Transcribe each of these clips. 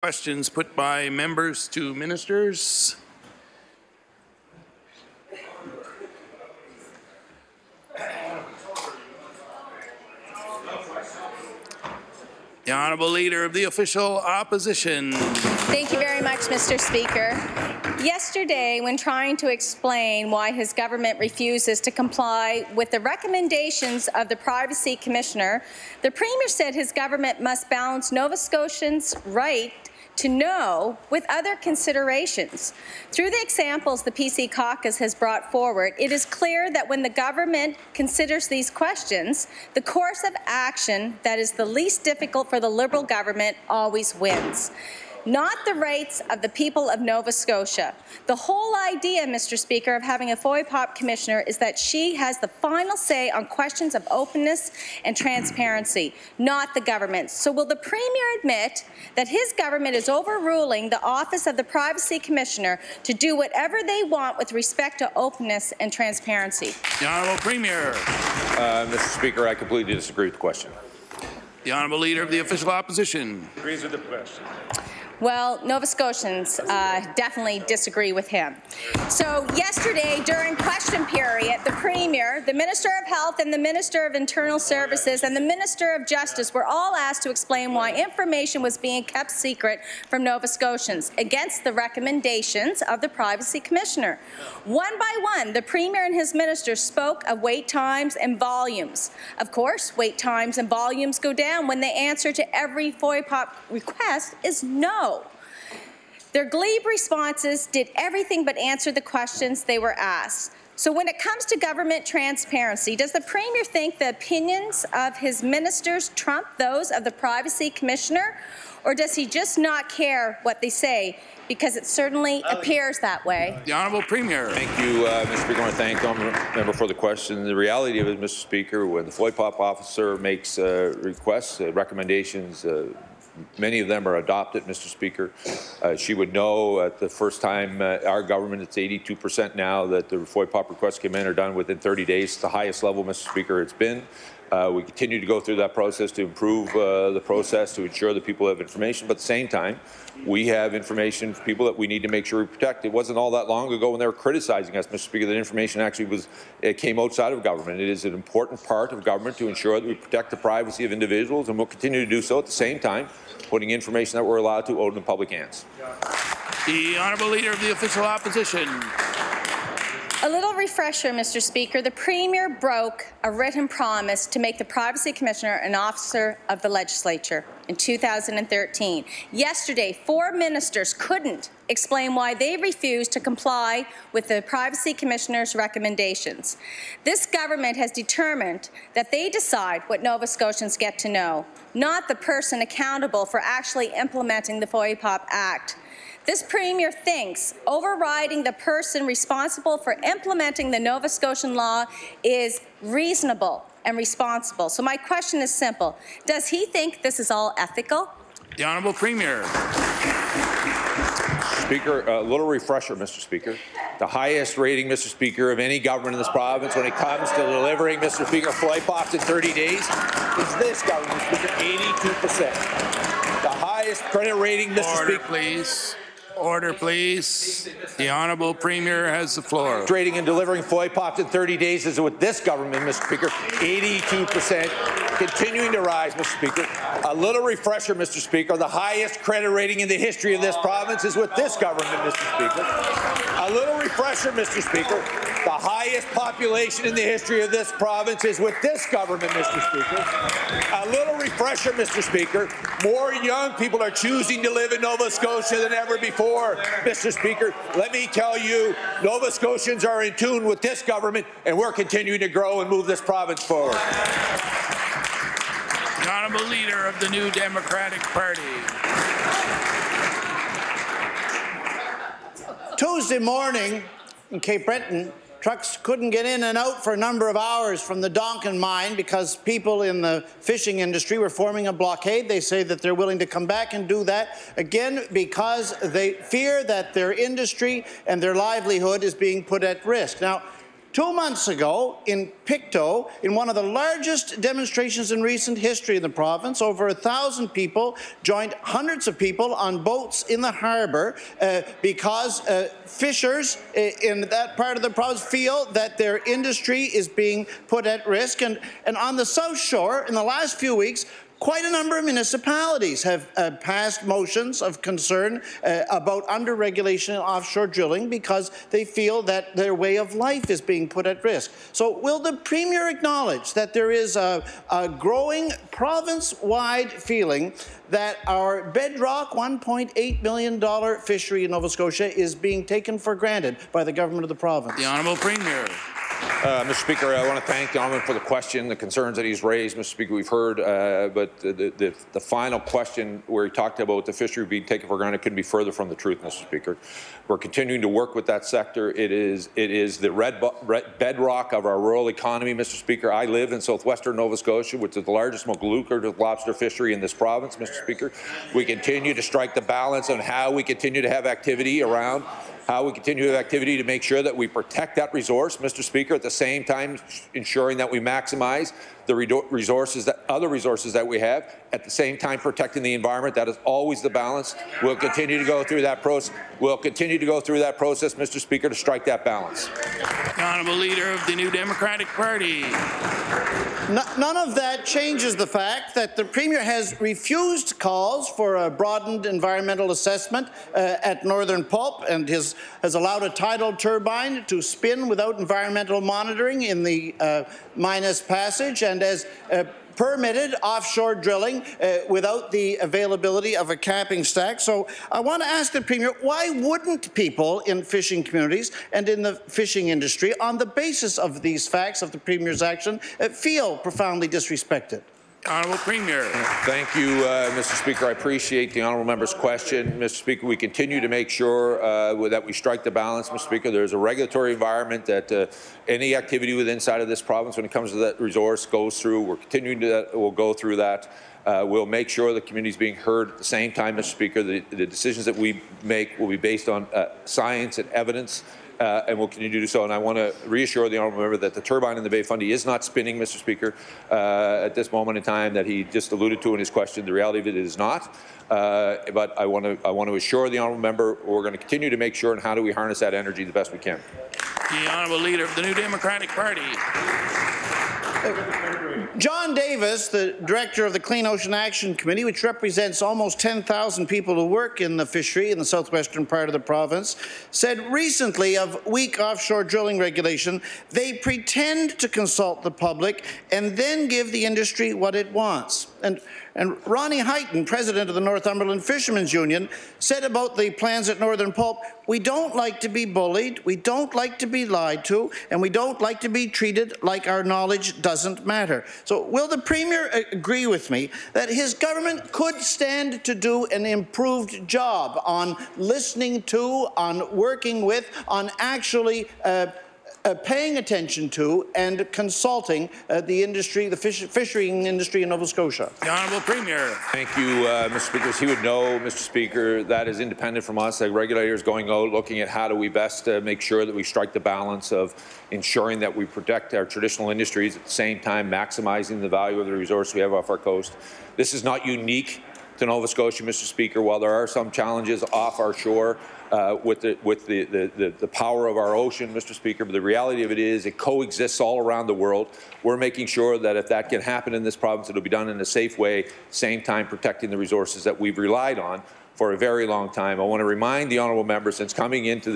Questions put by members to ministers. The Honourable Leader of the Official Opposition. Thank you very much, Mr. Speaker. Yesterday, when trying to explain why his government refuses to comply with the recommendations of the Privacy Commissioner, the Premier said his government must balance Nova Scotians' right to know with other considerations. Through the examples the PC caucus has brought forward, it is clear that when the government considers these questions, the course of action that is the least difficult for the Liberal government always wins. Not the rights of the people of Nova Scotia. The whole idea, Mr. Speaker, of having a FOIPOP commissioner is that she has the final say on questions of openness and transparency, not the government. So will the Premier admit that his government is overruling the office of the Privacy Commissioner to do whatever they want with respect to openness and transparency? The Honourable Premier. Mr. Speaker, I completely disagree with the question. The Honourable Leader of the Official Opposition. Agrees with the question. Well, Nova Scotians definitely disagree with him. So yesterday, during question period, the Premier, the Minister of Health and the Minister of Internal Services and the Minister of Justice were all asked to explain why information was being kept secret from Nova Scotians against the recommendations of the Privacy Commissioner. One by one, the Premier and his ministers spoke of wait times and volumes. Of course, wait times and volumes go down when the answer to every FOIPOP request is no. Their glebe responses did everything but answer the questions they were asked. So when it comes to government transparency, does the Premier think the opinions of his ministers trump those of the Privacy Commissioner, or does he just not care what they say? Because it certainly appears that way. The Honourable Premier. Thank you, Mr. Speaker. I want to thank the member for the question. The reality of it, Mr. Speaker, when the FOIPOP officer makes requests, recommendations, many of them are adopted, Mr. Speaker. She would know at the first time our government, it's 82% now, that the FOIPOP requests came in are done within 30 days. It's the highest level, Mr. Speaker, it's been. We continue to go through that process to improve the process to ensure that people have information, but at the same time, we have information for people that we need to make sure we protect. It wasn't all that long ago when they were criticizing us, Mr. Speaker, that information actually came outside of government. It is an important part of government to ensure that we protect the privacy of individuals, and we'll continue to do so at the same time, putting information that we're allowed to out in the public hands. The Honourable Leader of the Official Opposition. A little refresher, Mr. Speaker. The Premier broke a written promise to make the Privacy Commissioner an officer of the Legislature in 2013. Yesterday, 4 ministers couldn't explain why they refused to comply with the Privacy Commissioner's recommendations. This government has determined that they decide what Nova Scotians get to know, not the person accountable for actually implementing the FOIPOP Act. This Premier thinks overriding the person responsible for implementing the Nova Scotian law is reasonable and responsible. So my question is simple. Does he think this is all ethical? The Honourable Premier. Speaker, a little refresher, Mr. Speaker. The highest rating, Mr. Speaker, of any government in this province when it comes to delivering, Mr. Speaker, FOIPOPs in 30 days is this government, Mr. Speaker, 82%. The highest credit rating, Mr. Order, Speaker. Please. Order, please. The Honourable Premier has the floor. Rating and delivering FOIPOPs in 30 days is with this government, Mr. Speaker, 82%, continuing to rise, Mr. Speaker. A little refresher, Mr. Speaker. The highest credit rating in the history of this province is with this government, Mr. Speaker. A little refresher, Mr. Speaker. The highest population in the history of this province is with this government, Mr. Speaker. A little refresher, Mr. Speaker. More young people are choosing to live in Nova Scotia than ever before, Mr. Speaker. Let me tell you, Nova Scotians are in tune with this government, and we're continuing to grow and move this province forward. The Honourable Leader of the New Democratic Party. Tuesday morning in Cape Breton, trucks couldn't get in and out for a number of hours from the Donkin mine because people in the fishing industry were forming a blockade. They say that they're willing to come back and do that, again, because they fear that their industry and their livelihood is being put at risk. Now, 2 months ago, in Pictou, in one of the largest demonstrations in recent history in the province, over 1,000 people joined hundreds of people on boats in the harbour because fishers in that part of the province feel that their industry is being put at risk. And on the South Shore, in the last few weeks, quite a number of municipalities have passed motions of concern about under-regulation and offshore drilling because they feel that their way of life is being put at risk. So will the Premier acknowledge that there is a growing province-wide feeling that our bedrock $1.8 million fishery in Nova Scotia is being taken for granted by the government of the province? The Honourable Premier. Mr. Speaker, I want to thank the Honourable for the question, the concerns that he's raised. Mr. Speaker, we've heard, but the final question where he talked about the fishery being taken for granted couldn't be further from the truth, Mr. Speaker. We're continuing to work with that sector. It is the bedrock of our rural economy, Mr. Speaker. I live in southwestern Nova Scotia, which is the largest, most lucrative lobster fishery in this province, Mr. Speaker. We continue to strike the balance on how we continue to have activity around how we continue to have activity to make sure that we protect that resource, Mr. Speaker, at the same time ensuring that we maximize the other resources that we have, at the same time protecting the environment. That is always the balance. We'll continue to go through that process. We'll continue to go through that process, Mr. Speaker, to strike that balance. The Honourable Leader of the New Democratic Party. None of that changes the fact that the Premier has refused calls for a broadened environmental assessment at Northern Pulp and has allowed a tidal turbine to spin without environmental monitoring in the Minas Passage, and has permitted offshore drilling without the availability of a capping stack. So I want to ask the Premier, why wouldn't people in fishing communities and in the fishing industry, on the basis of these facts of the Premier's action, feel profoundly disrespected? Honourable Premier. Thank you, Mr. Speaker. I appreciate the honourable member's question. Mr. Speaker, we continue to make sure that we strike the balance, Mr. Speaker. There's a regulatory environment that any activity within inside of this province when it comes to that resource goes through. We're continuing to we'll go through that. We'll make sure the community is being heard at the same time, Mr. Speaker. The decisions that we make will be based on science and evidence. And we'll continue to do so. And I want to reassure the honourable member that the turbine in the Bay Fundy is not spinning, Mr. Speaker, at this moment in time that he just alluded to in his question. The reality of it is not. But I want to assure the honourable member we're going to continue to make sure and how do we harness that energy the best we can. The Honourable Leader of the New Democratic Party. John Davis, the director of the Clean Ocean Action Committee, which represents almost 10,000 people who work in the fishery in the southwestern part of the province, said recently of weak offshore drilling regulation, they pretend to consult the public and then give the industry what it wants. And Ronnie Heighton, president of the Northumberland Fishermen's Union, said about the plans at Northern Pulp, we don't like to be bullied, we don't like to be lied to, and we don't like to be treated like our knowledge doesn't matter. So will the Premier agree with me that his government could stand to do an improved job on listening to, on working with, on actually paying attention to and consulting the industry, the fishing industry in Nova Scotia? The Honourable Premier. Thank you, Mr. Speaker. As he would know, Mr. Speaker, that is independent from us. The regulators going out, looking at how do we best make sure that we strike the balance of ensuring that we protect our traditional industries at the same time maximizing the value of the resource we have off our coast. This is not unique to Nova Scotia, Mr. Speaker. While there are some challenges off our shore, with the power of our ocean, Mr. Speaker, but the reality of it is it coexists all around the world. We're making sure that if that can happen in this province, it'll be done in a safe way, same time protecting the resources that we've relied on for a very long time. I want to remind the honourable member, since coming into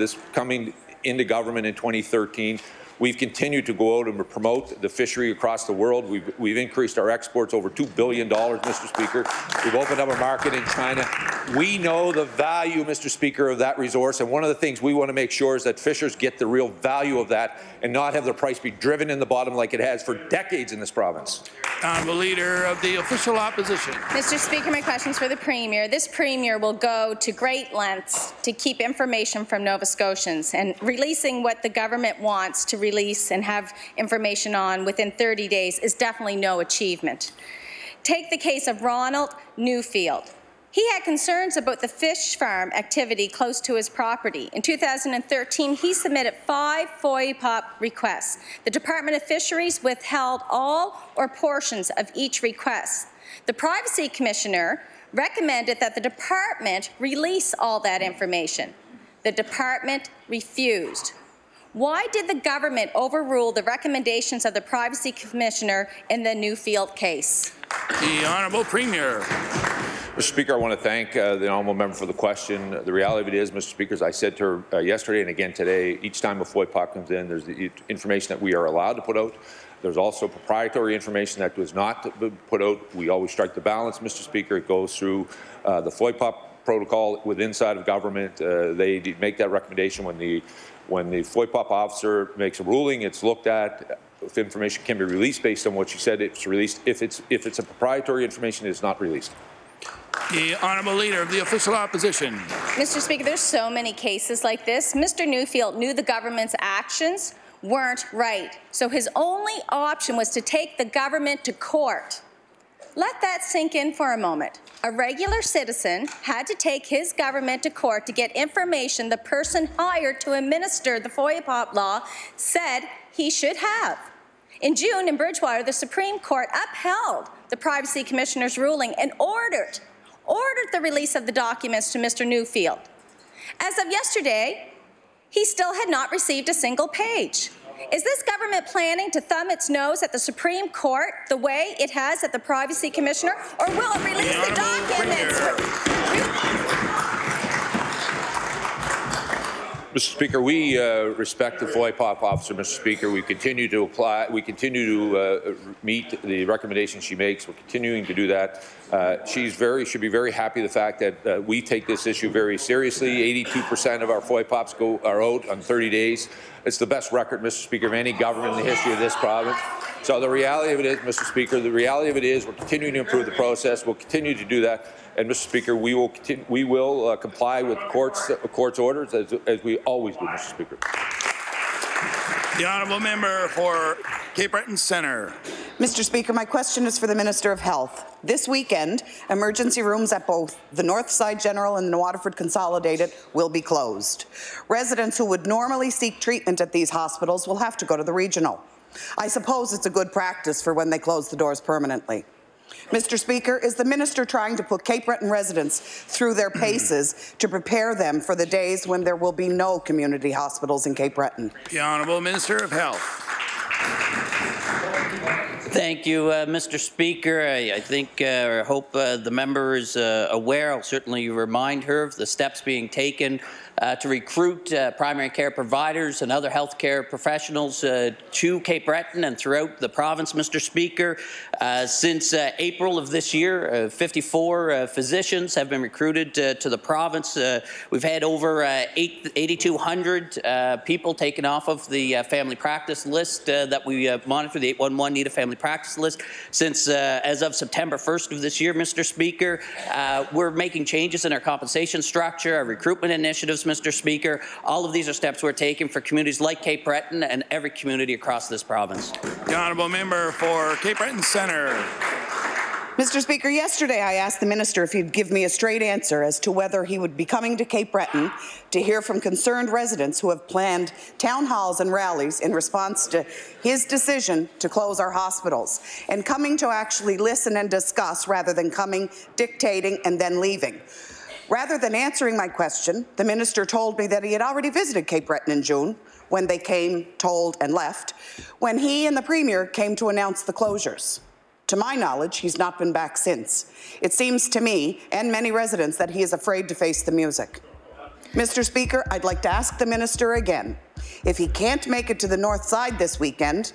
government in 2013, we've continued to go out and promote the fishery across the world. We've increased our exports over $2 billion, Mr. Speaker. We've opened up a market in China. We know the value, Mr. Speaker, of that resource, and one of the things we want to make sure is that fishers get the real value of that and not have the price be driven in the bottom like it has for decades in this province. Honourable Leader of the Official Opposition. Mr. Speaker, my question is for the Premier. This Premier will go to great lengths to keep information from Nova Scotians, and releasing what the government wants to release and have information on within 30 days is definitely no achievement. Take the case of Ronald Newfield. He had concerns about the fish farm activity close to his property. In 2013, he submitted 5 FOIPOP requests. The Department of Fisheries withheld all or portions of each request. The Privacy Commissioner recommended that the department release all that information. The department refused. Why did the government overrule the recommendations of the Privacy Commissioner in the Newfield case? The Honourable Premier. Mr. Speaker, I want to thank the honourable member for the question. The reality of it is, Mr. Speaker, as I said to her yesterday and again today, each time a FOIPOP comes in, there's the information that we are allowed to put out. There's also proprietary information that was not put out. We always strike the balance, Mr. Speaker. It goes through the FOIPOP protocol within inside of government. They make that recommendation when the FOIPOP officer makes a ruling. It's looked at. If information can be released based on what she said, it's released. If it's a proprietary information, it is not released. The Honourable Leader of the Official Opposition. Mr. Speaker, there's so many cases like this. Mr. Newfield knew the government's actions weren't right, so his only option was to take the government to court. Let that sink in for a moment. A regular citizen had to take his government to court to get information the person hired to administer the FOIPOP law said he should have. In June, in Bridgewater, the Supreme Court upheld the Privacy Commissioner's ruling and ordered the release of the documents to Mr. Newfield. As of yesterday, he still had not received a single page. Is this government planning to thumb its nose at the Supreme Court the way it has at the Privacy Commissioner, or will it release the documents? Mr. Speaker, we respect the FOIPOP officer, Mr. Speaker. We continue to apply. We continue to meet the recommendations she makes. We're continuing to do that. She should be very happy the fact that we take this issue very seriously. 82% of our FOIPOPs are out on 30 days. It's the best record, Mr. Speaker, of any government in the history of this province. So the reality of it is, Mr. Speaker, the reality of it is we're continuing to improve the process. We'll continue to do that. And, Mr. Speaker, we will comply with court's orders as we always do, Mr. Speaker. The Honourable Member for Cape Breton Centre. Mr. Speaker, my question is for the Minister of Health. This weekend, emergency rooms at both the Northside General and the Waterford Consolidated will be closed. Residents who would normally seek treatment at these hospitals will have to go to the regional. I suppose it's a good practice for when they close the doors permanently. Mr. Speaker, is the Minister trying to put Cape Breton residents through their paces to prepare them for the days when there will be no community hospitals in Cape Breton? The Honourable Minister of Health. Thank you, Mr. Speaker. I think, I hope the member is aware. I'll certainly remind her of the steps being taken to recruit primary care providers and other healthcare professionals to Cape Breton and throughout the province, Mr. Speaker. Since April of this year, 54 physicians have been recruited to the province. We've had over 8,200 people taken off of the family practice list that we monitor, the 811 need a family practice list, since as of September 1st of this year, Mr. Speaker. We're making changes in our compensation structure, our recruitment initiatives, Mr. Speaker. All of these are steps we're taking for communities like Cape Breton and every community across this province. The Honourable Member for Cape Breton Centre. Mr. Speaker, yesterday I asked the Minister if he'd give me a straight answer as to whether he would be coming to Cape Breton to hear from concerned residents who have planned town halls and rallies in response to his decision to close our hospitals, and coming to actually listen and discuss rather than coming, dictating, and then leaving. Rather than answering my question, the Minister told me that he had already visited Cape Breton in June when they came, told, and left, when he and the Premier came to announce the closures. To my knowledge, he's not been back since. It seems to me, and many residents, that he is afraid to face the music. Mr. Speaker, I'd like to ask the Minister again, if he can't make it to the North Side this weekend,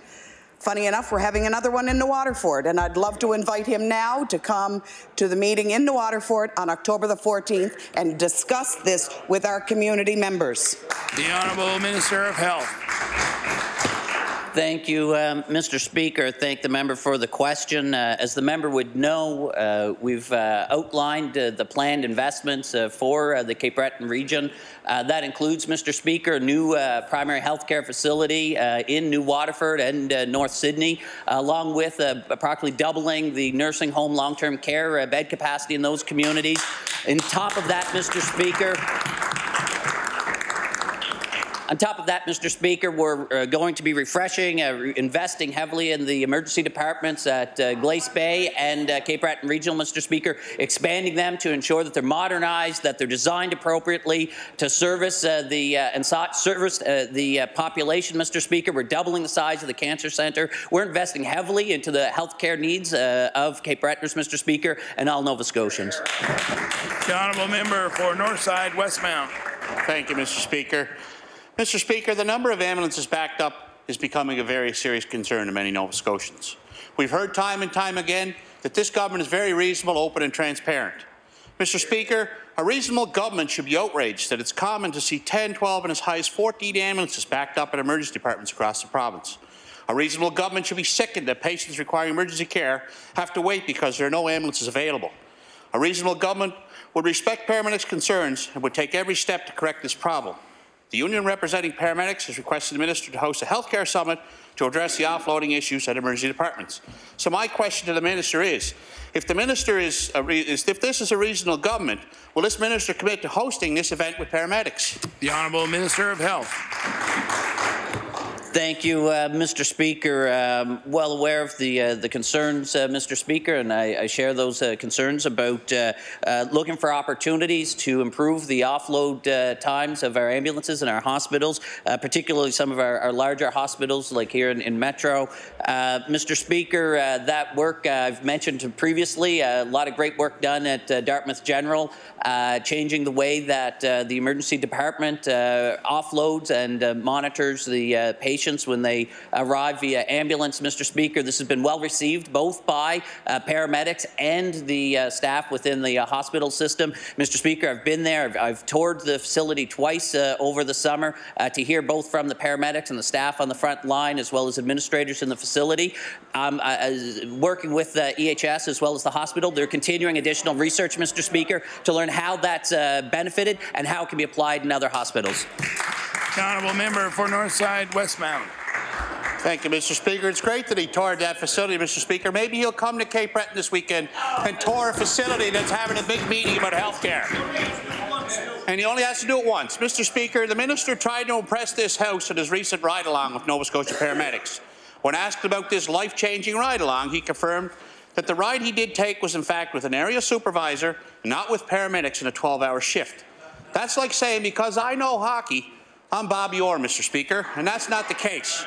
funny enough, we're having another one in New Waterford, and I'd love to invite him now to come to the meeting in New Waterford on October the 14th and discuss this with our community members. The Honourable Minister of Health. Thank you, Mr. Speaker. Thank the member for the question. As the member would know, we've outlined the planned investments for the Cape Breton region. That includes, Mr. Speaker, a new primary health care facility in New Waterford and North Sydney, along with approximately doubling the nursing home long-term care bed capacity in those communities. On top of that, Mr. Speaker, we're going to be refreshing, investing heavily in the emergency departments at Glace Bay and Cape Breton Regional, Mr. Speaker, expanding them to ensure that they're modernized, that they're designed appropriately to service the population, Mr. Speaker. We're doubling the size of the Cancer Centre. We're investing heavily into the healthcare needs of Cape Bretoners, Mr. Speaker, and all Nova Scotians. The honourable member for Northside Westmount. Thank you, Mr. Speaker. Mr. Speaker, the number of ambulances backed up is becoming a very serious concern to many Nova Scotians. We've heard time and time again that this government is very reasonable, open and transparent. Mr. Speaker, a reasonable government should be outraged that it's common to see 10, 12 and as high as 14 ambulances backed up at emergency departments across the province. A reasonable government should be sickened that patients requiring emergency care have to wait because there are no ambulances available. A reasonable government would respect paramedics' concerns and would take every step to correct this problem. The union representing paramedics has requested the Minister to host a healthcare summit to address the offloading issues at emergency departments. So my question to the Minister is, if this is a reasonable government, will this Minister commit to hosting this event with paramedics? The Honourable Minister of Health. Thank you, Mr. Speaker. Well aware of the concerns, Mr. Speaker, and I share those concerns about looking for opportunities to improve the offload times of our ambulances and our hospitals, particularly some of our larger hospitals like here in Metro. Mr. Speaker, that work I've mentioned previously, a lot of great work done at Dartmouth General, changing the way that the emergency department offloads and monitors the patients when they arrive via ambulance, Mr. Speaker. This has been well received both by paramedics and the staff within the hospital system. Mr. Speaker, I've been there. I've toured the facility twice over the summer to hear both from the paramedics and the staff on the front line as well as administrators in the facility. Working with EHS as well as the hospital, they're continuing additional research, Mr. Speaker, to learn how that's benefited and how it can be applied in other hospitals. The honourable member for Northside Westmount. Thank you, Mr. Speaker. It's great that he toured that facility, Mr. Speaker. Maybe he'll come to Cape Breton this weekend and tour a facility that's having a big meeting about health care. And he only has to do it once. Mr. Speaker, the Minister tried to impress this House at his recent ride-along with Nova Scotia paramedics. When asked about this life-changing ride-along, he confirmed that the ride he did take was in fact with an area supervisor, not with paramedics in a 12-hour shift. That's like saying, because I know hockey, I'm Bobby Orr, Mr. Speaker, and that's not the case.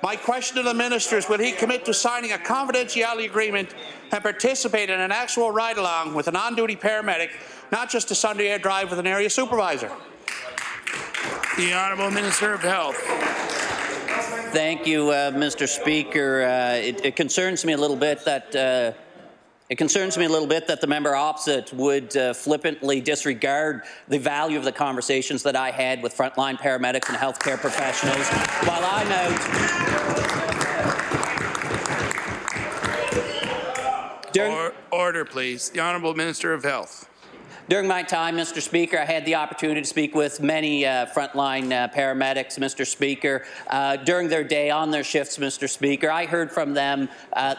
My question to the Minister is, will he commit to signing a confidentiality agreement and participate in an actual ride-along with an on-duty paramedic, not just a Sunday air drive with an area supervisor? The Honourable Minister of Health. Thank you, Mr. Speaker. It concerns me a little bit that the member opposite would flippantly disregard the value of the conversations that I had with frontline paramedics and healthcare professionals while I'm out. Order, please. The Honourable Minister of Health. During my time, Mr. Speaker, I had the opportunity to speak with many frontline paramedics, Mr. Speaker, during their day, on their shifts, Mr. Speaker. I heard from them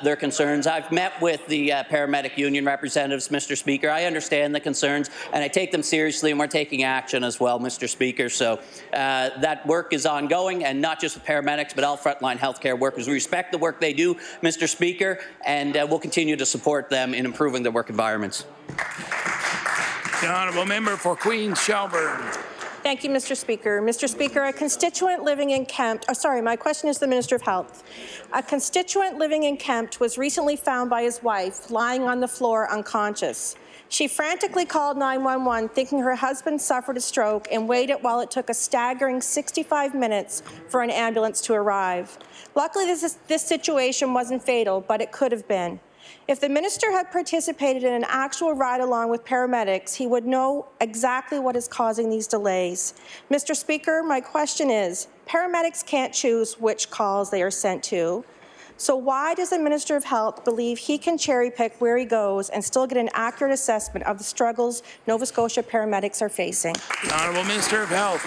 their concerns. I've met with the paramedic union representatives, Mr. Speaker. I understand the concerns, and I take them seriously, and we're taking action as well, Mr. Speaker. So that work is ongoing, and not just with paramedics, but all frontline healthcare workers. We respect the work they do, Mr. Speaker, and we'll continue to support them in improving their work environments. The Honourable Member for Queens Shelburne. Thank you, Mr. Speaker. Mr. Speaker, a constituent living in Kempt, my question is to the Minister of Health. A constituent living in Kempt was recently found by his wife lying on the floor unconscious. She frantically called 911 thinking her husband suffered a stroke and waited while it took a staggering 65 minutes for an ambulance to arrive. Luckily, this situation wasn't fatal, but it could have been. If the minister had participated in an actual ride-along with paramedics, he would know exactly what is causing these delays. Mr. Speaker, my question is, paramedics can't choose which calls they are sent to. So why does the Minister of Health believe he can cherry-pick where he goes and still get an accurate assessment of the struggles Nova Scotia paramedics are facing? The Honourable Minister of Health.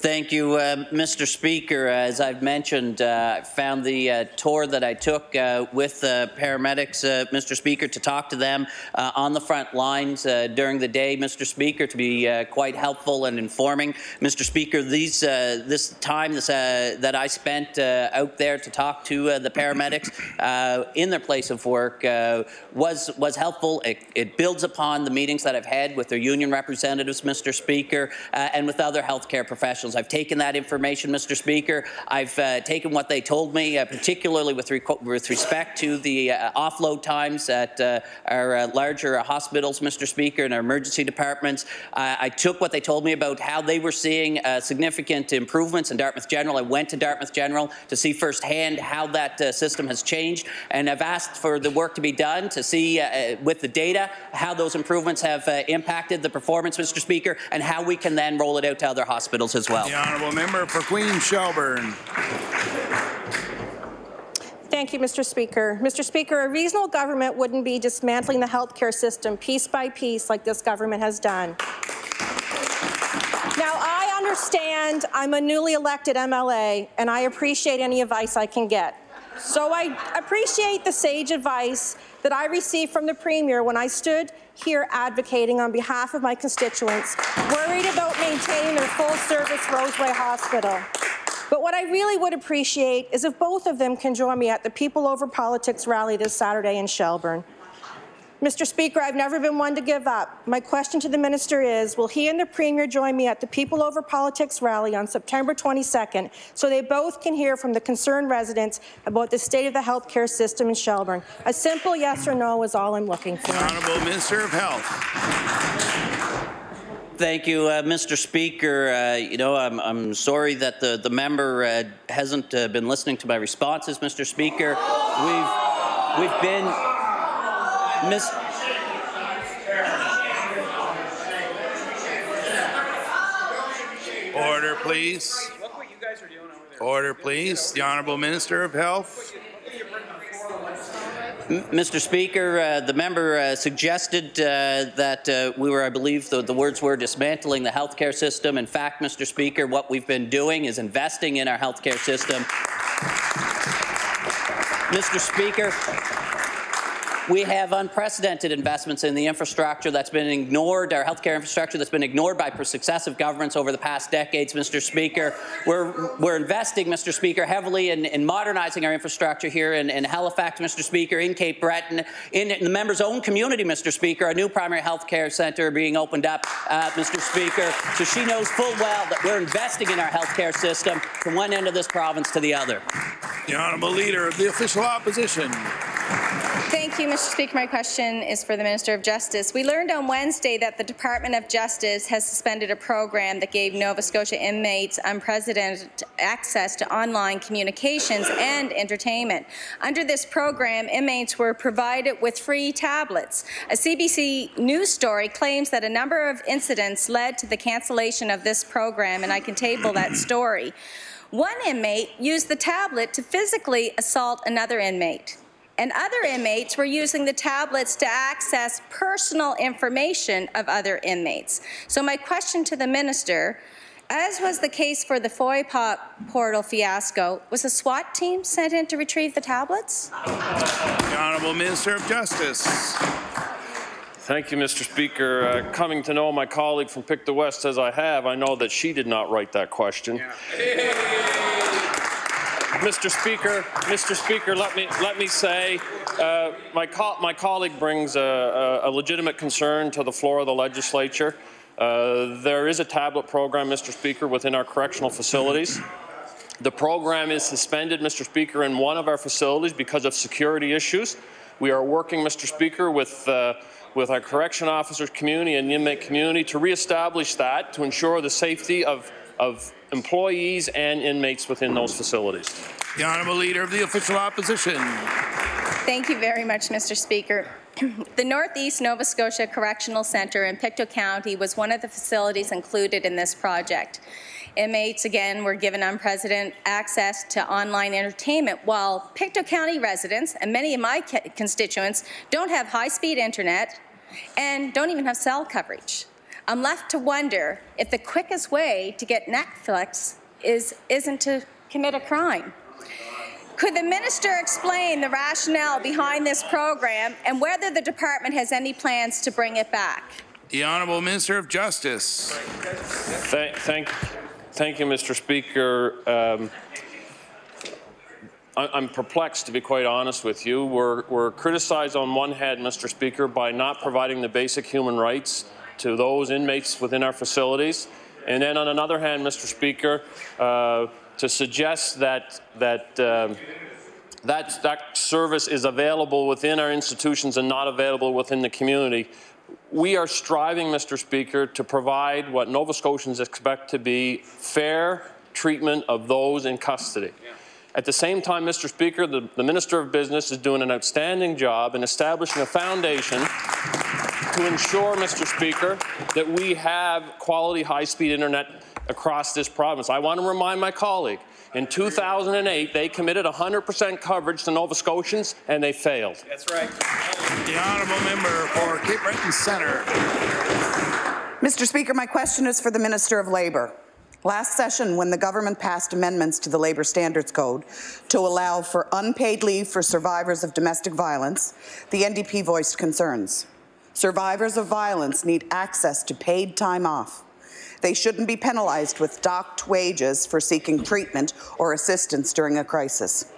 Thank you, Mr. Speaker. As I've mentioned, I found the tour that I took with paramedics, Mr. Speaker, to talk to them on the front lines during the day, Mr. Speaker, to be quite helpful and informing. Mr. Speaker, this time that I spent out there to talk to the paramedics in their place of work was helpful. It builds upon the meetings that I've had with their union representatives, Mr. Speaker, and with other healthcare professionals. I've taken that information, Mr. Speaker. I've taken what they told me, particularly with respect to the offload times at our larger hospitals, Mr. Speaker, and our emergency departments. I took what they told me about how they were seeing significant improvements in Dartmouth General. I went to Dartmouth General to see firsthand how that system has changed, and I've asked for the work to be done to see with the data how those improvements have impacted the performance, Mr. Speaker, and how we can then roll it out to other hospitals as well. The Honourable Member for Queen Shelburne. Thank you, Mr. Speaker. Mr. Speaker, a reasonable government wouldn't be dismantling the healthcare system piece by piece like this government has done. Now, I understand I'm a newly elected MLA, and I appreciate any advice I can get. So I appreciate the sage advice that I received from the Premier when I stood here advocating on behalf of my constituents, worried about maintaining their full-service Roseway Hospital. But what I really would appreciate is if both of them can join me at the People Over Politics rally this Saturday in Shelburne. Mr. Speaker, I've never been one to give up. My question to the Minister is, will he and the Premier join me at the People Over Politics rally on September 22nd so they both can hear from the concerned residents about the state of the healthcare system in Shelburne? A simple yes or no is all I'm looking for. The Honourable Minister of Health. Thank you, Mr. Speaker. I'm sorry that the member hasn't been listening to my responses, Mr. Speaker. We've been Order, please. Order, please. The Honourable Minister of Health. Mr. Speaker, the member suggested that we were, I believe, the words were dismantling the healthcare system. In fact, Mr. Speaker, what we've been doing is investing in our healthcare system. Mr. Speaker, we have unprecedented investments in the infrastructure that's been ignored, our healthcare infrastructure that's been ignored by successive governments over the past decades, Mr. Speaker. We're investing, Mr. Speaker, heavily in modernizing our infrastructure here in Halifax, Mr. Speaker, in Cape Breton, in the member's own community, Mr. Speaker, a new primary health care centre being opened up, Mr. Speaker. So she knows full well that we're investing in our healthcare system from one end of this province to the other. The Honourable Leader of the Official Opposition. Thank you, Mr. Speaker. My question is for the Minister of Justice. We learned on Wednesday that the Department of Justice has suspended a program that gave Nova Scotia inmates unprecedented access to online communications and entertainment. Under this program, inmates were provided with free tablets. A CBC News story claims that a number of incidents led to the cancellation of this program, and I can table that story. One inmate used the tablet to physically assault another inmate, and other inmates were using the tablets to access personal information of other inmates. So my question to the Minister, as was the case for the FOIPOP portal fiasco, was a SWAT team sent in to retrieve the tablets? The Honourable Minister of Justice. Thank you, Mr. Speaker. Coming to know my colleague from Pick the West as I have, I know that she did not write that question. Yeah. Mr. Speaker, let me say, my colleague brings a legitimate concern to the floor of the legislature. There is a tablet program, Mr. Speaker, within our correctional facilities. The program is suspended, Mr. Speaker, in one of our facilities because of security issues. We are working, Mr. Speaker, with our correction officers community and the inmate community to reestablish that, to ensure the safety of employees and inmates within those facilities. The Honourable Leader of the Official Opposition. Thank you very much, Mr. Speaker. The Northeast Nova Scotia Correctional Centre in Pictou County was one of the facilities included in this project. Inmates, again, were given unprecedented access to online entertainment, while Pictou County residents, and many of my constituents, don't have high-speed internet and don't even have cell coverage. I'm left to wonder if the quickest way to get Netflix isn't to commit a crime. Could the minister explain the rationale behind this program and whether the department has any plans to bring it back? The Honourable Minister of Justice. Thank you, Mr. Speaker. I'm perplexed, to be quite honest with you. We're criticized on one hand, Mr. Speaker, by not providing the basic human rights to those inmates within our facilities, and then on another hand, Mr. Speaker, to suggest that service is available within our institutions and not available within the community. We are striving, Mr. Speaker, to provide what Nova Scotians expect to be fair treatment of those in custody. At the same time, Mr. Speaker, the Minister of Business is doing an outstanding job in establishing a foundation to ensure, Mr. Speaker, that we have quality high-speed internet across this province. I want to remind my colleague, in 2008, they committed 100% coverage to Nova Scotians, and they failed. That's right. The Honourable Member for Cape Breton Centre. Mr. Speaker, my question is for the Minister of Labour. Last session, when the government passed amendments to the Labour Standards Code to allow for unpaid leave for survivors of domestic violence, the NDP voiced concerns. Survivors of violence need access to paid time off. They shouldn't be penalized with docked wages for seeking treatment or assistance during a crisis.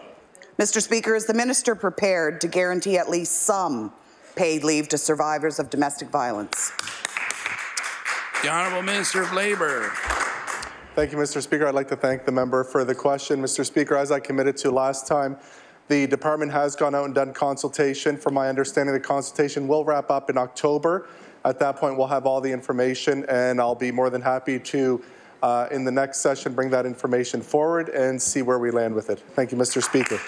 Mr. Speaker, is the minister prepared to guarantee at least some paid leave to survivors of domestic violence? The Honourable Minister of Labour. Thank you, Mr. Speaker. I'd like to thank the member for the question. Mr. Speaker, as I committed to last time, the department has gone out and done consultation. From my understanding, the consultation will wrap up in October. At that point, we'll have all the information, and I'll be more than happy to, in the next session, bring that information forward and see where we land with it. Thank you, Mr. Speaker.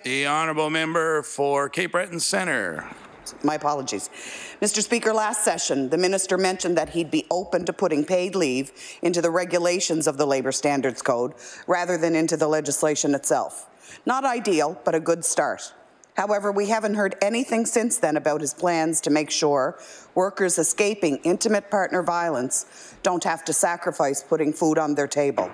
The Honourable Member for Cape Breton Centre. My apologies. Mr. Speaker, last session, the minister mentioned that he'd be open to putting paid leave into the regulations of the Labour Standards Code rather than into the legislation itself. Not ideal, but a good start. However, we haven't heard anything since then about his plans to make sure workers escaping intimate partner violence don't have to sacrifice putting food on their table.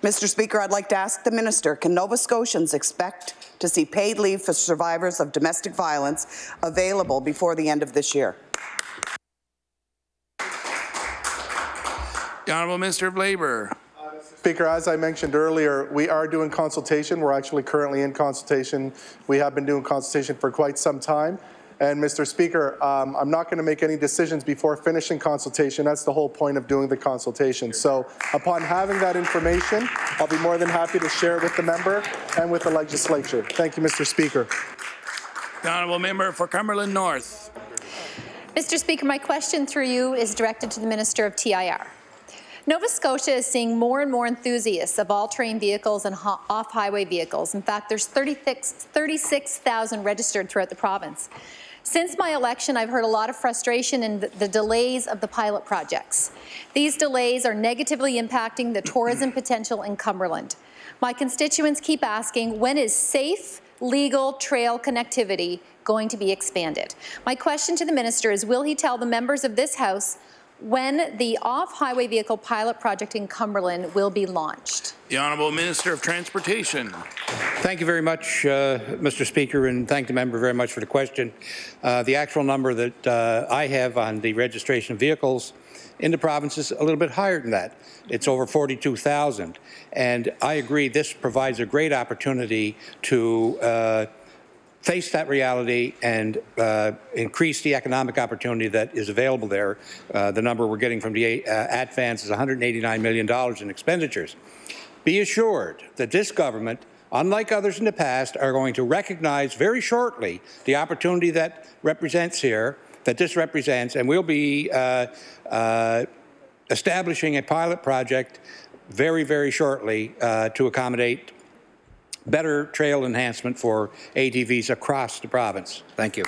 Mr. Speaker, I'd like to ask the minister, can Nova Scotians expect to see paid leave for survivors of domestic violence available before the end of this year? The Honourable Minister of Labour. Speaker, as I mentioned earlier, we are doing consultation. We're actually currently in consultation. We have been doing consultation for quite some time. And Mr. Speaker, I'm not going to make any decisions before finishing consultation. That's the whole point of doing the consultation. So upon having that information, I'll be more than happy to share it with the member and with the legislature. Thank you, Mr. Speaker. The Honourable Member for Cumberland North. Mr. Speaker, my question through you is directed to the Minister of TIR. Nova Scotia is seeing more and more enthusiasts of all-terrain vehicles and off-highway vehicles. In fact, there's 36,000 registered throughout the province. Since my election, I've heard a lot of frustration in the delays of the pilot projects. These delays are negatively impacting the tourism potential in Cumberland. My constituents keep asking, when is safe, legal trail connectivity going to be expanded? My question to the minister is, will he tell the members of this House when the off-highway vehicle pilot project in Cumberland will be launched? The Honourable Minister of Transportation. Thank you very much, Mr. Speaker, and thank the member very much for the question. The actual number that I have on the registration of vehicles in the province is a little bit higher than that. It's over 42,000. And I agree this provides a great opportunity to face that reality and increase the economic opportunity that is available there. The number we're getting from the ATFANS is $189 million in expenditures. Be assured that this government, unlike others in the past, are going to recognize very shortly the opportunity that this represents, and we'll be establishing a pilot project very, very shortly to accommodate better trail enhancement for ATVs across the province. Thank you.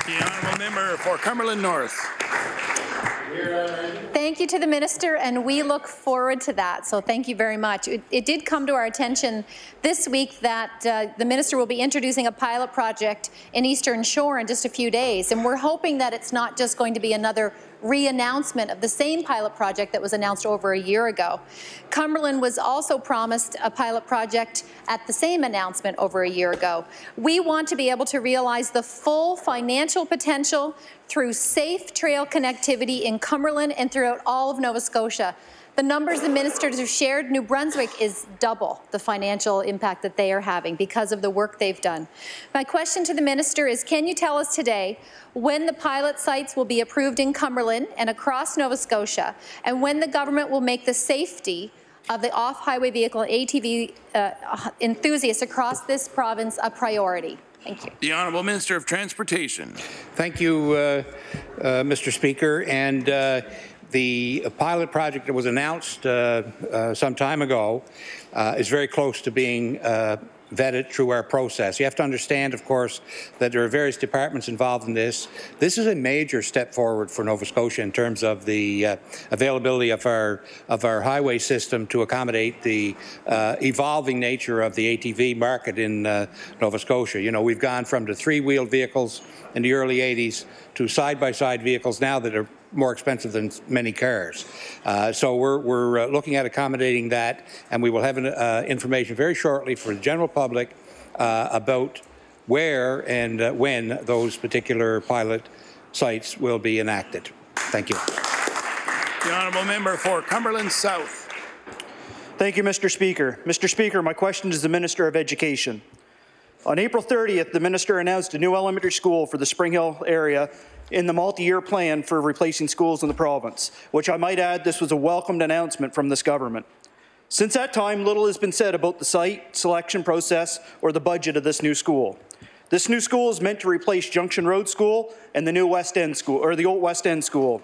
The Honourable Member for Cumberland North. Thank thank you to the minister, and we look forward to that. So thank you very much. It did come to our attention this week that the minister will be introducing a pilot project in Eastern Shore in just a few days, and we're hoping that it's not just going to be another re-announcement of the same pilot project that was announced over a year ago. Cumberland was also promised a pilot project at the same announcement over a year ago. We want to be able to realize the full financial potential through safe trail connectivity in Cumberland and throughout all of Nova Scotia. The numbers the ministers have shared, New Brunswick is double the financial impact that they are having because of the work they've done. My question to the minister is, can you tell us today when the pilot sites will be approved in Cumberland and across Nova Scotia, and when the government will make the safety of the off-highway vehicle and ATV enthusiasts across this province a priority? Thank you. The Honourable Minister of Transportation. Thank you, Mr. Speaker. And the pilot project that was announced some time ago is very close to being vetted through our process. You have to understand, of course, that there are various departments involved in this. This is a major step forward for Nova Scotia in terms of the availability of our highway system to accommodate the evolving nature of the ATV market in Nova Scotia. You know, we've gone from the three-wheeled vehicles in the early 80s to side-by-side vehicles now that are more expensive than many cars. So we're looking at accommodating that, and we will have information very shortly for the general public about where and when those particular pilot sites will be enacted. Thank you. The Honourable Member for Cumberland South. Thank you, Mr. Speaker. Mr. Speaker, my question is the Minister of Education. On April 30th, the Minister announced a new elementary school for the Springville area in the multi-year plan for replacing schools in the province, which I might add, this was a welcomed announcement from this government. Since that time, little has been said about the site selection process or the budget of this new school. This new school is meant to replace Junction Road School and the new West End School, or the old West End School.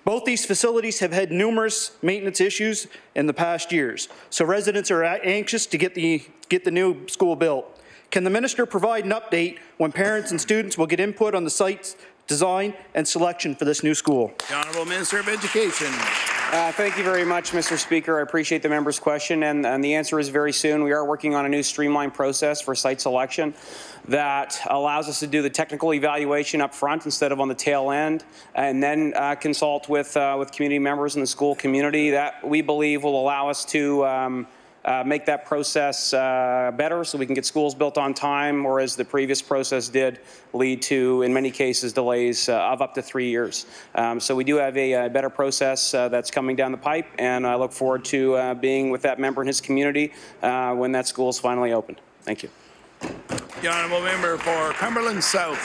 Both these facilities have had numerous maintenance issues in the past years, so residents are anxious to get the new school built. Can the minister provide an update when parents and students will get input on the site's design and selection for this new school? The Honourable Minister of Education. Thank you very much, Mr. Speaker. I appreciate the member's question, and the answer is very soon. We are working on a new streamlined process for site selection that allows us to do the technical evaluation up front instead of on the tail end, and then consult with community members in the school community. That, we believe, will allow us to make that process better so we can get schools built on time, or as the previous process did, lead to, in many cases, delays of up to 3 years. So we do have a better process that's coming down the pipe, and I look forward to being with that member in his community when that school is finally opened. Thank you. The Honourable Member for Cumberland South.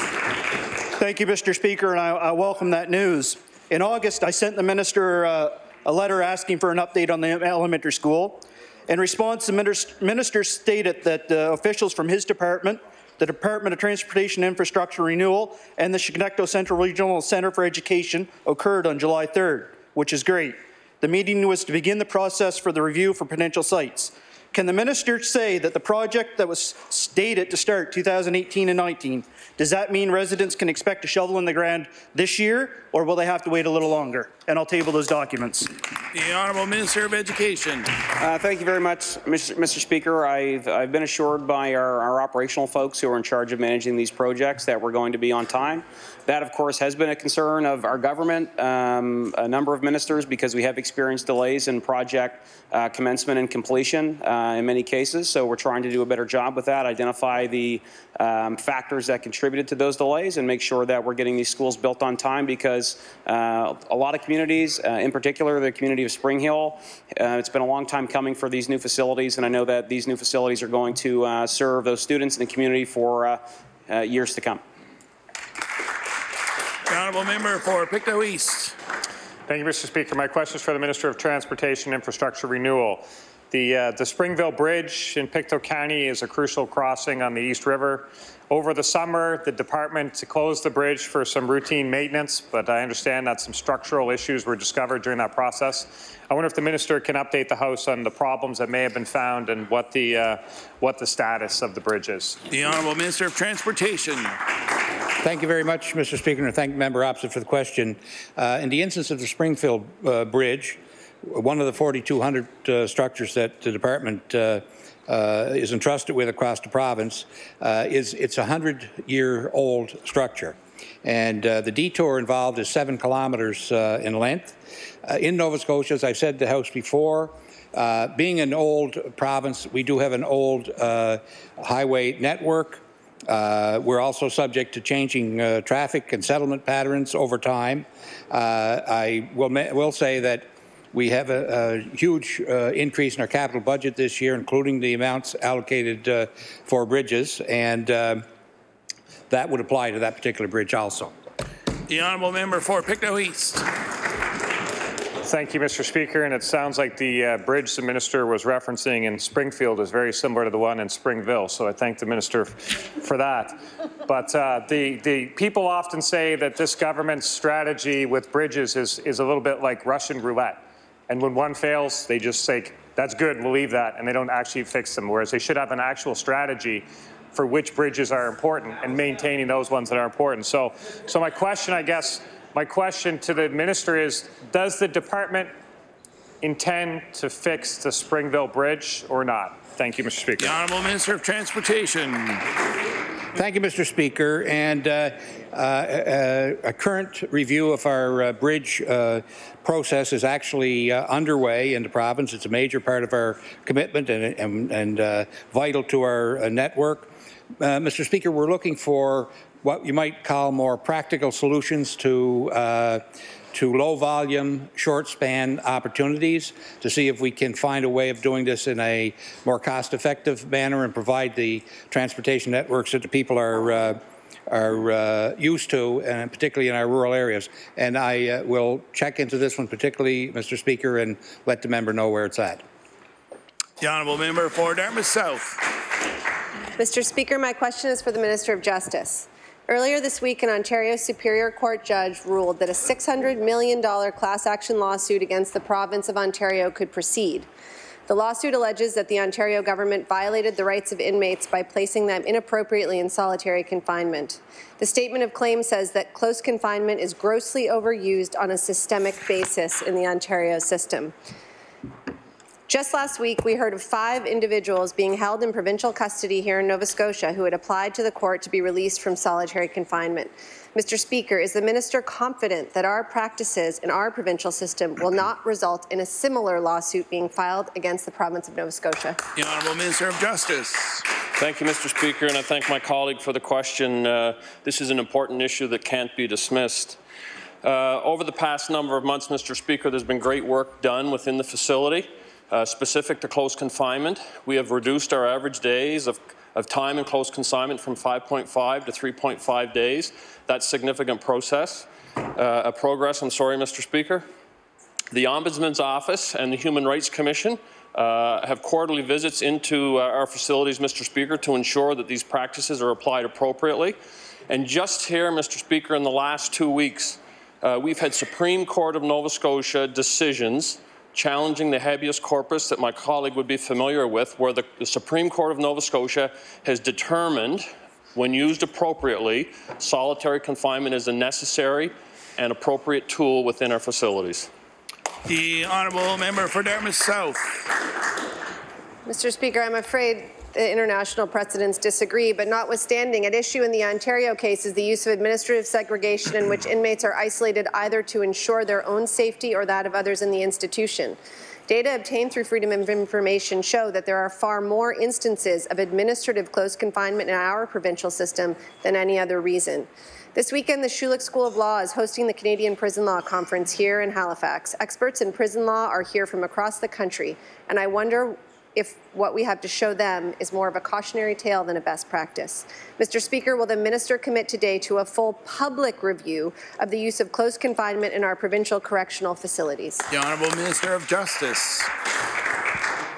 Thank you, Mr. Speaker, and I welcome that news. In August, I sent the minister a letter asking for an update on the elementary school. In response, the minister stated that officials from his department, the Department of Transportation Infrastructure Renewal, and the Chignecto Central Regional Centre for Education occurred on July 3rd, which is great. The meeting was to begin the process for the review for potential sites. Can the minister say that the project that was stated to start 2018 and 19, does that mean residents can expect a shovel in the ground this year, or will they have to wait a little longer? And I'll table those documents. The Honourable Minister of Education. Thank you very much, Mr. Speaker. I've been assured by our operational folks who are in charge of managing these projects that we're going to be on time. That, of course, has been a concern of our government, a number of ministers, because we have experienced delays in project commencement and completion in many cases. So we're trying to do a better job with that, identify the factors that contributed to those delays, and make sure that we're getting these schools built on time, because a lot of communities, in particular the community of Springville, it's been a long time coming for these new facilities, and I know that these new facilities are going to serve those students in the community for years to come. The Honourable Member for Pictou East. Thank you, Mr. Speaker. My question is for the Minister of Transportation Infrastructure Renewal. The Springville Bridge in Pictou County is a crucial crossing on the East River. Over the summer, the department closed the bridge for some routine maintenance, but I understand that some structural issues were discovered during that process. I wonder if the minister can update the House on the problems that may have been found and what the status of the bridge is. The Honourable Minister of Transportation. Thank you very much, Mr. Speaker, and thank the member opposite for the question. In the instance of the Springville Bridge, one of the 4,200 structures that the department is entrusted with across the province, it's a 100-year-old structure. And the detour involved is 7 kilometres in length. In Nova Scotia, as I've said to the House before, being an old province, we do have an old highway network. We're also subject to changing traffic and settlement patterns over time. I will say that we have a huge increase in our capital budget this year, including the amounts allocated for bridges, and that would apply to that particular bridge also. The honourable member for Pictou East. Thank you, Mr. Speaker. And it sounds like the bridge the minister was referencing in Springfield is very similar to the one in Springville. So I thank the minister for that. But the people often say that this government's strategy with bridges is a little bit like Russian roulette. And when one fails, they just say, that's good, we'll leave that, and they don't actually fix them, whereas they should have an actual strategy for which bridges are important and maintaining those ones that are important. So my question, I guess, my question to the minister is, does the department intend to fix the Springville Bridge or not? Thank you, Mr. Speaker. The Honourable Minister of Transportation. Thank you, Mr. Speaker. And a current review of our bridge process is actually underway in the province. It's a major part of our commitment and vital to our network. Mr. Speaker, we're looking for what you might call more practical solutions to low-volume, short-span opportunities to see if we can find a way of doing this in a more cost-effective manner and provide the transportation networks that the people are used to, and particularly in our rural areas. And I will check into this one particularly, Mr. Speaker, and let the member know where it's at. The honourable member for Dartmouth South. Mr. Speaker, my question is for the Minister of Justice. Earlier this week, an Ontario Superior Court judge ruled that a $600 million class action lawsuit against the province of Ontario could proceed. The lawsuit alleges that the Ontario government violated the rights of inmates by placing them inappropriately in solitary confinement. The statement of claim says that close confinement is grossly overused on a systemic basis in the Ontario system. Just last week, we heard of 5 individuals being held in provincial custody here in Nova Scotia who had applied to the court to be released from solitary confinement. Mr. Speaker, is the minister confident that our practices in our provincial system will not result in a similar lawsuit being filed against the province of Nova Scotia? The Honourable Minister of Justice. Thank you, Mr. Speaker, and I thank my colleague for the question. This is an important issue that can't be dismissed. Over the past number of months, Mr. Speaker, there's been great work done within the facility. Specific to close confinement, we have reduced our average days of time in close confinement from 5.5 to 3.5 days. That's significant progress, Mr. Speaker. The Ombudsman's Office and the Human Rights Commission have quarterly visits into our facilities, Mr. Speaker, to ensure that these practices are applied appropriately. And just here, Mr. Speaker, in the last 2 weeks, we've had Supreme Court of Nova Scotia decisions challenging the habeas corpus that my colleague would be familiar with, where the Supreme Court of Nova Scotia has determined, when used appropriately, solitary confinement is a necessary and appropriate tool within our facilities. The honourable member for Dartmouth South. Mr. Speaker, I'm afraid the international precedents disagree, but notwithstanding, at issue in the Ontario case is the use of administrative segregation in which inmates are isolated either to ensure their own safety or that of others in the institution. Data obtained through Freedom of Information show that there are far more instances of administrative close confinement in our provincial system than any other reason. This weekend, the Schulich School of Law is hosting the Canadian Prison Law Conference here in Halifax. Experts in prison law are here from across the country, and I wonder if what we have to show them is more of a cautionary tale than a best practice. Mr. Speaker, will the minister commit today to a full public review of the use of close confinement in our provincial correctional facilities? The Honourable Minister of Justice.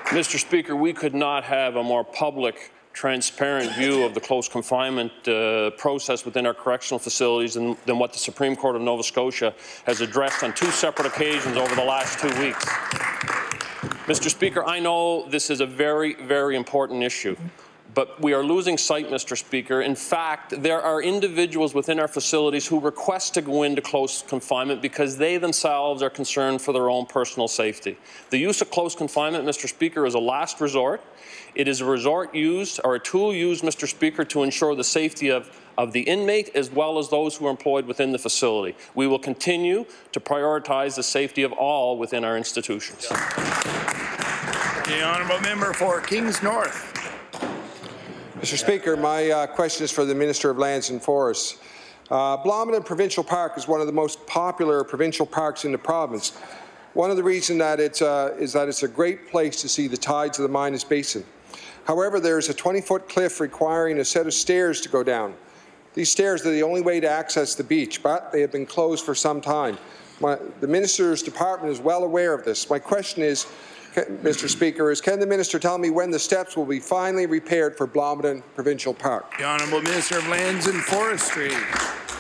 Mr. Speaker, we could not have a more public, transparent view of the close confinement process within our correctional facilities than what the Supreme Court of Nova Scotia has addressed on 2 separate occasions over the last 2 weeks. Mr. Speaker, I know this is a very, very important issue, But we are losing sight, Mr. Speaker. In fact, there are individuals within our facilities who request to go into close confinement because they themselves are concerned for their own personal safety. The use of close confinement, Mr. Speaker, is a last resort. It is a resort used, or a tool used, Mr. Speaker, to ensure the safety of the inmate as well as those who are employed within the facility. We will continue to prioritize the safety of all within our institutions. The honourable member for Kings North. Mr. Speaker, my question is for the Minister of Lands and Forests. Blomidon Provincial Park is one of the most popular provincial parks in the province. One of the reasons that is that it's a great place to see the tides of the Minas Basin. However, there is a 20-foot cliff requiring a set of stairs to go down. These stairs are the only way to access the beach, but they have been closed for some time. The Minister's department is well aware of this. My question is, Mr. Speaker, can the Minister tell me when the steps will be finally repaired for Blomidon Provincial Park? The Honourable Minister of Lands and Forestry.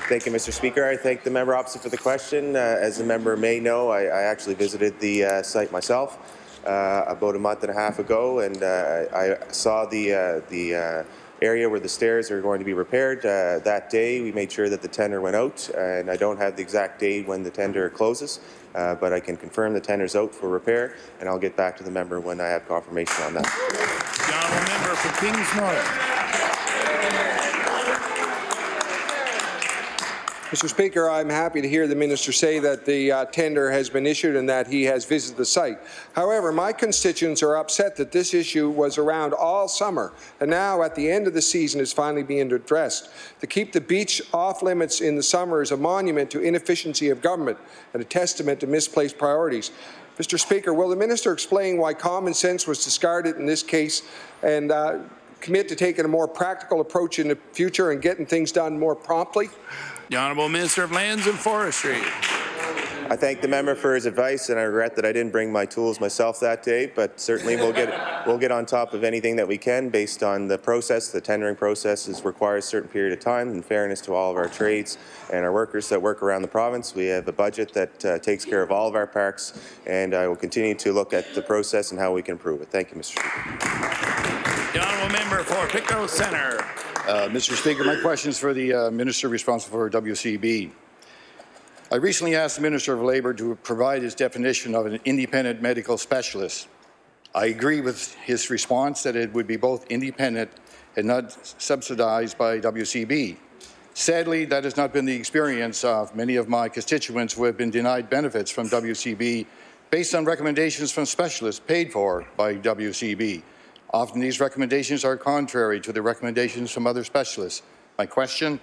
Thank you, Mr. Speaker. I thank the member opposite for the question. As the member may know, I actually visited the site myself about a month and a half ago, and I saw the area where the stairs are going to be repaired. That day, we made sure that the tender went out, and I don't have the exact date when the tender closes, but I can confirm the tender's out for repair, and I'll get back to the member when I have confirmation on that. The honourable member for Kings North. Mr. Speaker, I'm happy to hear the Minister say that the tender has been issued and that he has visited the site. However, my constituents are upset that this issue was around all summer and now at the end of the season is finally being addressed. To keep the beach off limits in the summer is a monument to inefficiency of government and a testament to misplaced priorities. Mr. Speaker, will the Minister explain why common sense was discarded in this case and commit to taking a more practical approach in the future and getting things done more promptly? The Honourable Minister of Lands and Forestry. I thank the member for his advice, and I regret that I didn't bring my tools myself that day, but certainly we'll get on top of anything that we can based on the process. The tendering process requires a certain period of time. In fairness to all of our trades and our workers that work around the province, we have a budget that takes care of all of our parks, and I will continue to look at the process and how we can improve it. Thank you, Mr. Speaker. The Honourable Member for Pictou Centre. Mr. Speaker, my question is for the Minister responsible for WCB. I recently asked the Minister of Labour to provide his definition of an independent medical specialist. I agree with his response that it would be both independent and not subsidized by WCB. Sadly, that has not been the experience of many of my constituents who have been denied benefits from WCB based on recommendations from specialists paid for by WCB. Often these recommendations are contrary to the recommendations from other specialists. My question,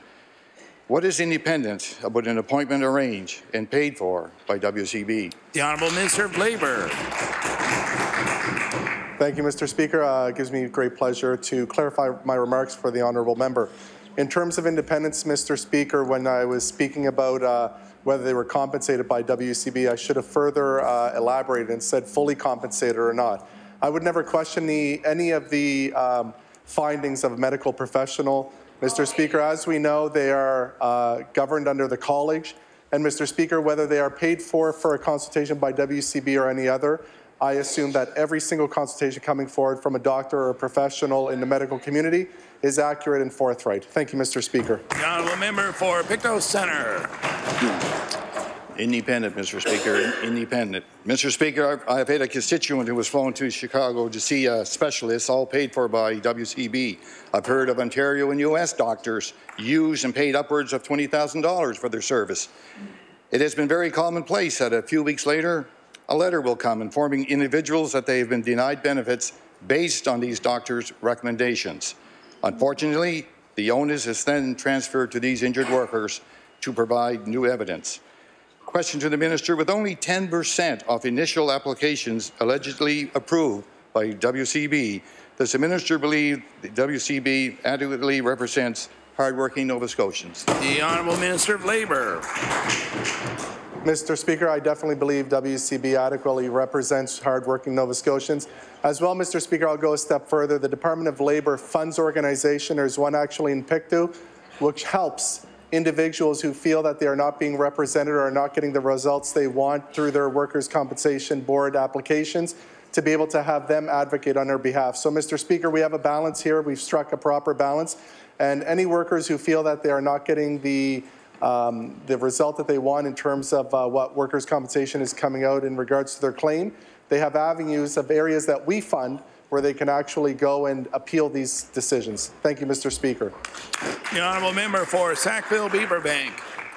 what is independent about an appointment arranged and paid for by WCB? The Honourable Minister of Labour. Thank you, Mr. Speaker. It gives me great pleasure to clarify my remarks for the honourable member. In terms of independence, Mr. Speaker, when I was speaking about whether they were compensated by WCB, I should have further elaborated and said fully compensated or not. I would never question any of the findings of a medical professional. Mr. Speaker, as we know, they are governed under the college. And Mr. Speaker, whether they are paid for a consultation by WCB or any other, I assume that every single consultation coming forward from a doctor or a professional in the medical community is accurate and forthright. Thank you, Mr. Speaker. The Honourable Member for Pictou Centre. Independent, Mr. Speaker, independent. Mr. Speaker, I've had a constituent who was flown to Chicago to see a specialist, all paid for by WCB. I've heard of Ontario and U.S. doctors used and paid upwards of $20,000 for their service. It has been very commonplace that a few weeks later, a letter will come informing individuals that they have been denied benefits based on these doctors' recommendations. Unfortunately, the onus is then transferred to these injured workers to provide new evidence. Question to the Minister, with only 10% of initial applications allegedly approved by WCB, does the Minister believe the WCB adequately represents hardworking Nova Scotians? The Honourable Minister of Labour. Mr. Speaker, I definitely believe WCB adequately represents hardworking Nova Scotians. As well, Mr. Speaker, I'll go a step further. The Department of Labour funds organization, there's one actually in Pictou, which helps individuals who feel that they are not being represented or are not getting the results they want through their workers' compensation board applications. to be able to have them advocate on their behalf. So, Mr. Speaker, we have a balance here. We've struck a proper balance. And any workers who feel that they are not getting the result that they want in terms of what workers' compensation is coming out in regards to their claim, they have avenues of areas that we fund where they can actually go and appeal these decisions. Thank you, Mr. Speaker. The honourable member for Sackville-Beaverbank.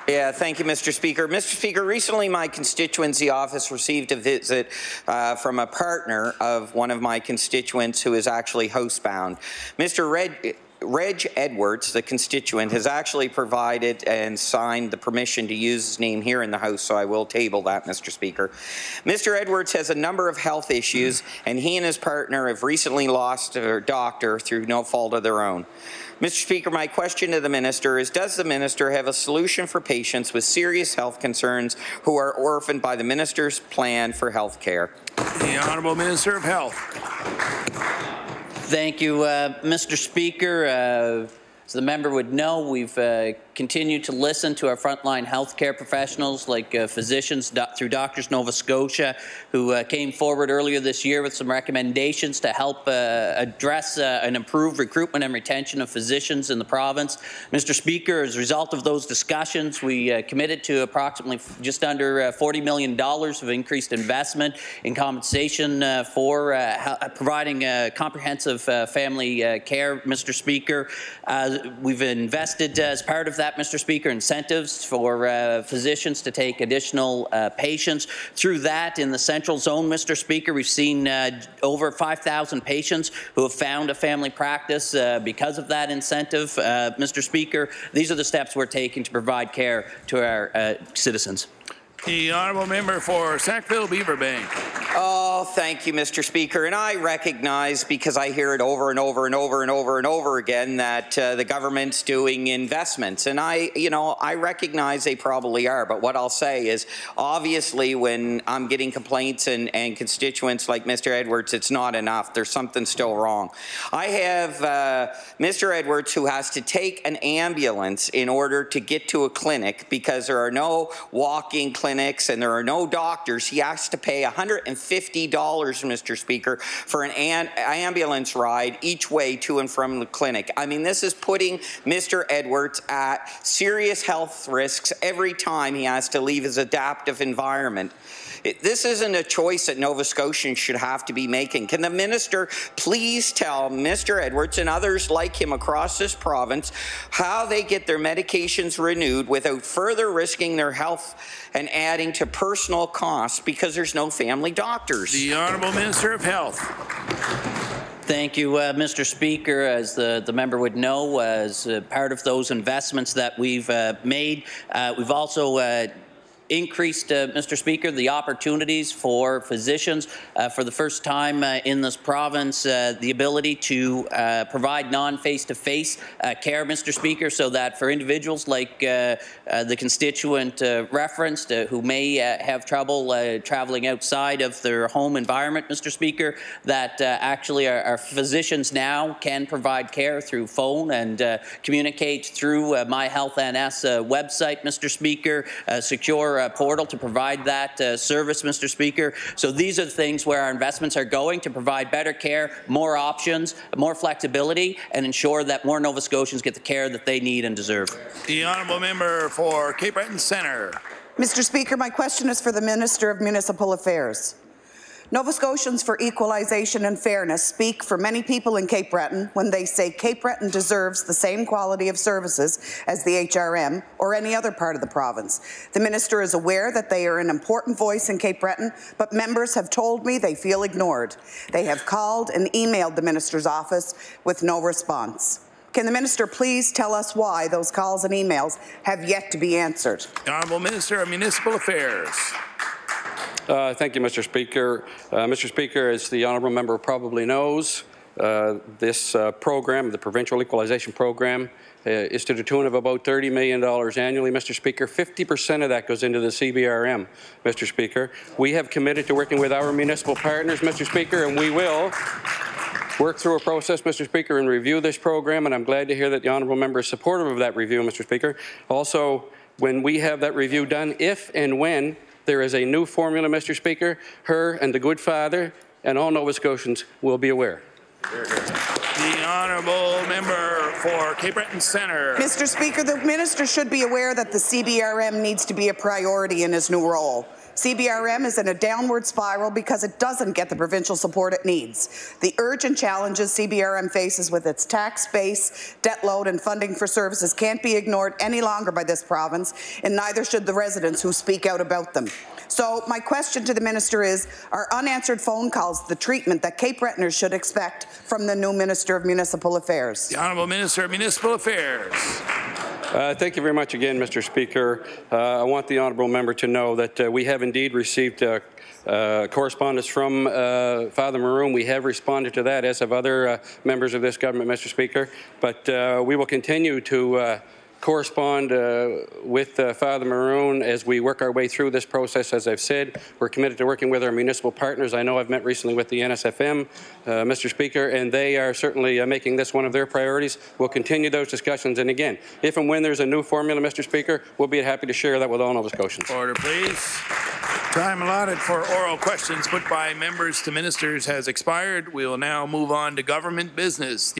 Yeah, thank you, Mr. Speaker. Mr. Speaker, recently my constituency office received a visit from a partner of one of my constituents who is actually housebound. Mr. Reg Edwards, the constituent, has actually provided and signed the permission to use his name here in the House, so I will table that, Mr. Speaker. Mr. Edwards has a number of health issues, and he and his partner have recently lost their doctor through no fault of their own. Mr. Speaker, my question to the Minister is, does the Minister have a solution for patients with serious health concerns who are orphaned by the Minister's plan for health care? The Honourable Minister of Health. Thank you, Mr. Speaker. As the member would know, we've continued to listen to our frontline healthcare professionals like physicians through Doctors Nova Scotia, who came forward earlier this year with some recommendations to help address and improve recruitment and retention of physicians in the province. Mr. Speaker, as a result of those discussions, we committed to approximately just under $40 million of increased investment in compensation for providing comprehensive family care, Mr. Speaker. We've invested as part of that, Mr. Speaker, incentives for physicians to take additional patients. Through that, in the Central Zone, Mr. Speaker, we've seen over 5,000 patients who have found a family practice because of that incentive. Mr. Speaker, these are the steps we're taking to provide care to our citizens. The honourable member for Sackville-Beaverbank. Oh, thank you, Mr. Speaker. And I recognize, because I hear it over and over and over and over and over again, that the government's doing investments. And I recognize they probably are. But what I'll say is, obviously, when I'm getting complaints and constituents like Mr. Edwards, it's not enough. There's something still wrong. I have Mr. Edwards who has to take an ambulance in order to get to a clinic because there are no walk-in clinics and there are no doctors. He has to pay $150, Mr. Speaker, for an ambulance ride each way to and from the clinic. I mean, this is putting Mr. Edwards at serious health risks every time he has to leave his adaptive environment. This isn't a choice that Nova Scotians should have to be making. Can the minister please tell Mr. Edwards and others like him across this province how they get their medications renewed without further risking their health and adding to personal costs because there's no family doctors? The Honourable Minister of Health. Thank you, Mr. Speaker. As the member would know, as part of those investments that we've made, we've also increased, Mr. Speaker, the opportunities for physicians for the first time in this province, the ability to provide non-face-to-face care, Mr. Speaker, so that for individuals like the constituent referenced who may have trouble traveling outside of their home environment, Mr. Speaker, that actually our physicians now can provide care through phone and communicate through My Health NS website, Mr. Speaker, secure portal to provide that service, Mr. Speaker. So these are the things where our investments are going to provide better care, more options, more flexibility, and ensure that more Nova Scotians get the care that they need and deserve. The honourable member for Cape Breton Centre. Mr. Speaker, my question is for the Minister of Municipal Affairs. Nova Scotians for Equalization and Fairness speak for many people in Cape Breton when they say Cape Breton deserves the same quality of services as the HRM or any other part of the province. The Minister is aware that they are an important voice in Cape Breton, but members have told me they feel ignored. They have called and emailed the Minister's office with no response. Can the Minister please tell us why those calls and emails have yet to be answered? The Honourable Minister of Municipal Affairs. Thank you, Mr. Speaker. Mr. Speaker, as the honourable member probably knows, this program, the Provincial Equalization Program, is to the tune of about $30 million annually, Mr. Speaker. 50% of that goes into the CBRM, Mr. Speaker. We have committed to working with our municipal partners, Mr. Speaker, and we will work through a process, Mr. Speaker, and review this program, and I'm glad to hear that the honourable member is supportive of that review, Mr. Speaker. Also, when we have that review done, if and when there is a new formula, Mr. Speaker, her and the good father and all Nova Scotians will be aware. The honourable member for Cape Breton Centre. Mr. Speaker, the minister should be aware that the CBRM needs to be a priority in his new role. CBRM is in a downward spiral because it doesn't get the provincial support it needs. The urgent challenges CBRM faces with its tax base, debt load and funding for services can't be ignored any longer by this province, and neither should the residents who speak out about them. So my question to the minister is, are unanswered phone calls the treatment that Cape Bretoners should expect from the new Minister of Municipal Affairs? The Honourable Minister of Municipal Affairs. Thank you very much again, Mr. Speaker. I want the honourable member to know that we have indeed received correspondence from Father Maroon. We have responded to that, as have other members of this government, Mr. Speaker. But we will continue to correspond with Father Maroon as we work our way through this process. As I've said, we're committed to working with our municipal partners. I know I've met recently with the NSFM, Mr. Speaker, and they are certainly making this one of their priorities. We'll continue those discussions, and again, if and when there's a new formula, Mr. Speaker, we'll be happy to share that with all Nova Scotians. Order, please. Time allotted for oral questions put by members to ministers has expired. We will now move on to government business.